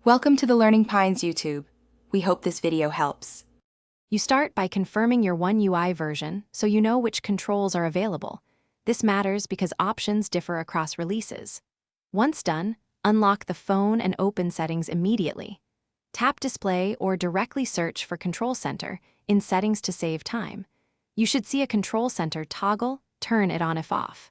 Welcome to the Learning Pines YouTube. We hope this video helps. You start by confirming your One UI version so you know which controls are available. This matters because options differ across releases. Once done, unlock the phone and open settings immediately. Tap Display or directly search for Control Center in Settings to save time. You should see a Control Center toggle, turn it on if off.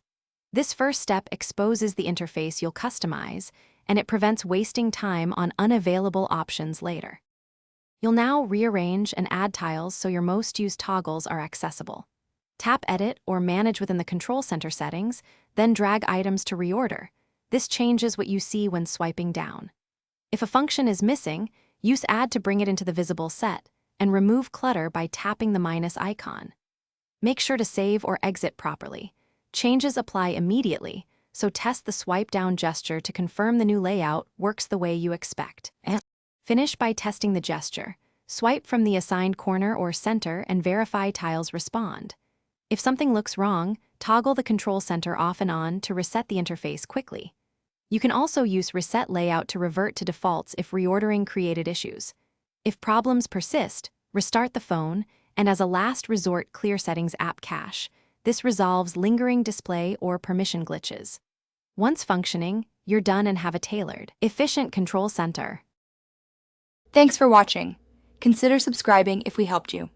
This first step exposes the interface you'll customize, and it prevents wasting time on unavailable options later. You'll now rearrange and add tiles so your most used toggles are accessible. Tap Edit or Manage within the Control Center settings, then drag items to reorder. This changes what you see when swiping down. If a function is missing, use Add to bring it into the visible set, and remove clutter by tapping the minus icon. Make sure to save or exit properly. Changes apply immediately, so test the swipe down gesture to confirm the new layout works the way you expect. Finish by testing the gesture. Swipe from the assigned corner or center and verify tiles respond. If something looks wrong, toggle the Control Center off and on to reset the interface quickly. You can also use Reset Layout to revert to defaults if reordering created issues. If problems persist, restart the phone, and as a last resort, clear Settings app cache. This resolves lingering display or permission glitches. Once functioning, you're done and have a tailored, efficient Control Center. Thanks for watching. Consider subscribing if we helped you.